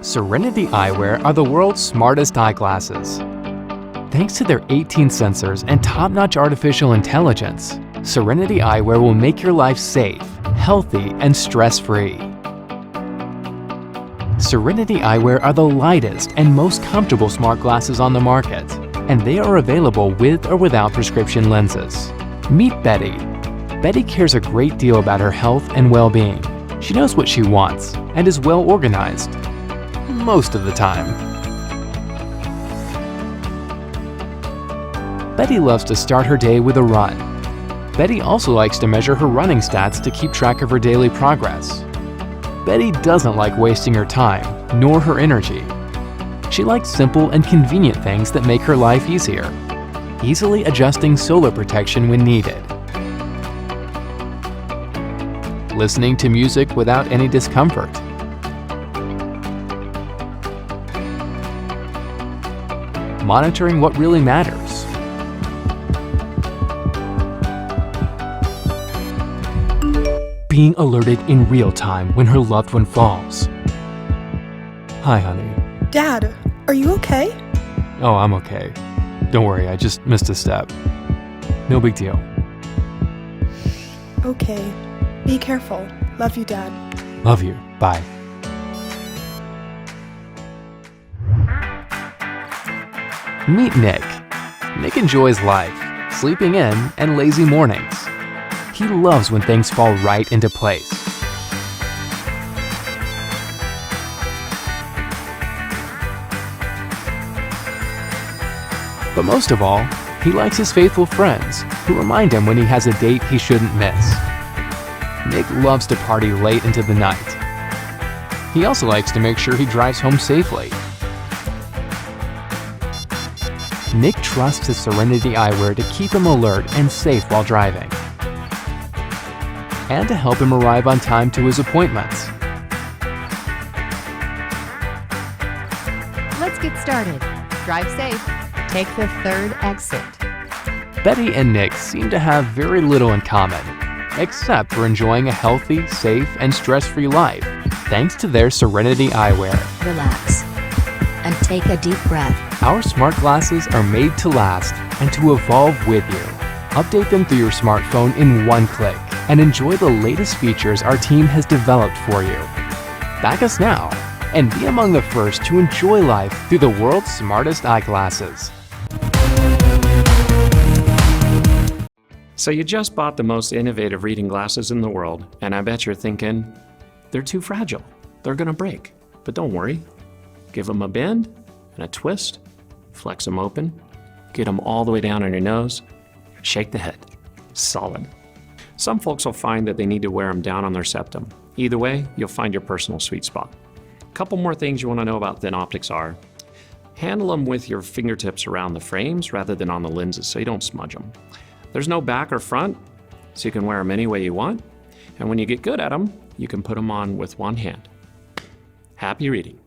Serenity Eyewear are the world's smartest eyeglasses. Thanks to their 18 sensors and top-notch artificial intelligence, Serenity Eyewear will make your life safe, healthy, and stress-free. Serenity Eyewear are the lightest and most comfortable smart glasses on the market, and they are available with or without prescription lenses. Meet Betty. Betty cares a great deal about her health and well-being. She knows what she wants and is well organized. Most of the time. Betty loves to start her day with a run. Betty also likes to measure her running stats to keep track of her daily progress. Betty doesn't like wasting her time, nor her energy. She likes simple and convenient things that make her life easier, easily adjusting solar protection when needed. Listening to music without any discomfort. Monitoring what really matters. Being alerted in real time when her loved one falls. Hi, honey. Dad, are you okay? Oh, I'm okay. Don't worry, I just missed a step. No big deal. Okay. Be careful. Love you, Dad. Love you. Bye. Meet Nick. Nick enjoys life, sleeping in, and lazy mornings. He loves when things fall right into place. But most of all, he likes his faithful friends who remind him when he has a date he shouldn't miss. Nick loves to party late into the night. He also likes to make sure he drives home safely. Nick trusts his Serenity Eyewear to keep him alert and safe while driving, and to help him arrive on time to his appointments. Let's get started. Drive safe. Take the third exit. Betty and Nick seem to have very little in common, except for enjoying a healthy, safe, and stress-free life, thanks to their Serenity Eyewear. Relax and take a deep breath. Our smart glasses are made to last and to evolve with you. Update them through your smartphone in one click and enjoy the latest features our team has developed for you. Back us now and be among the first to enjoy life through the world's smartest eyeglasses. So you just bought the most innovative reading glasses in the world, and I bet you're thinking, they're too fragile. They're gonna break. But don't worry. Give them a bend and a twist, flex them open, get them all the way down on your nose, shake the head. Solid. Some folks will find that they need to wear them down on their septum. Either way, you'll find your personal sweet spot. A couple more things you want to know about Thinoptics are, handle them with your fingertips around the frames rather than on the lenses so you don't smudge them. There's no back or front, so you can wear them any way you want. And when you get good at them, you can put them on with one hand. Happy reading.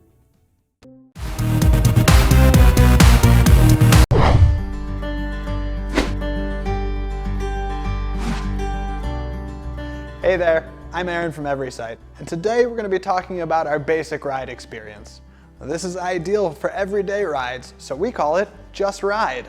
Hey there, I'm Aaron from Everysight, and today we're going to be talking about our basic ride experience. Now, this is ideal for everyday rides, so we call it Just Ride.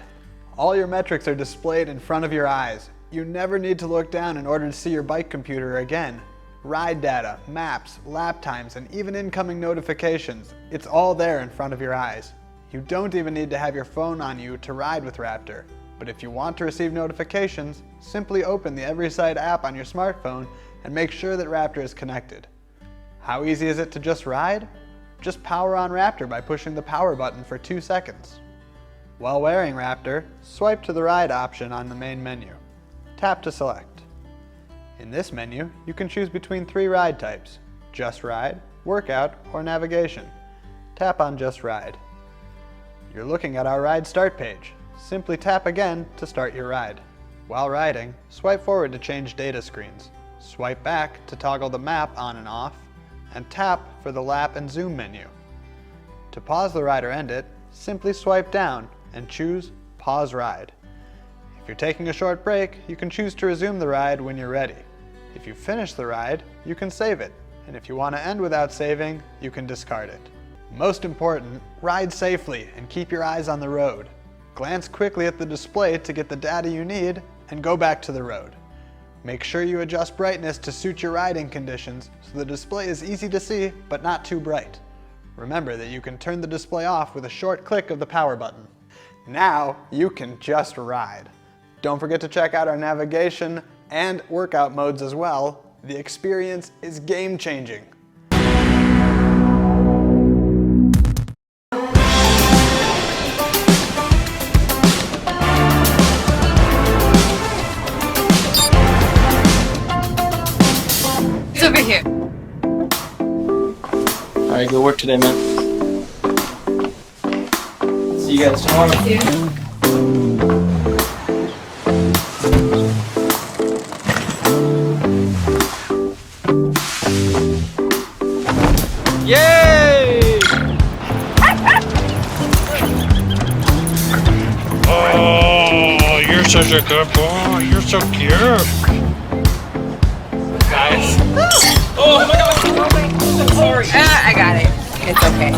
All your metrics are displayed in front of your eyes. You never need to look down in order to see your bike computer again. Ride data, maps, lap times, and even incoming notifications, it's all there in front of your eyes. You don't even need to have your phone on you to ride with Raptor. But if you want to receive notifications, simply open the Everysight app on your smartphone and make sure that Raptor is connected. How easy is it to just ride? Just power on Raptor by pushing the power button for 2 seconds. While wearing Raptor, swipe to the ride option on the main menu. Tap to select. In this menu, you can choose between 3 ride types: Just Ride, Workout, or Navigation. Tap on Just Ride. You're looking at our ride start page. Simply tap again to start your ride. While riding, swipe forward to change data screens. Swipe back to toggle the map on and off, and tap for the lap and zoom menu. To pause the ride or end it, simply swipe down and choose Pause Ride. If you're taking a short break, you can choose to resume the ride when you're ready. If you finish the ride, you can save it, and if you want to end without saving, you can discard it. Most important, ride safely and keep your eyes on the road. Glance quickly at the display to get the data you need and go back to the road. Make sure you adjust brightness to suit your riding conditions so the display is easy to see but not too bright. Remember that you can turn the display off with a short click of the power button. Now you can just ride. Don't forget to check out our navigation and workout modes as well. The experience is game-changing. It's over here. Alright, go work today, man. See you guys tomorrow. Yay! Oh, you're such a good boy. You're so cute. Guys. Oh my god! I'm sorry. I got it. It's okay.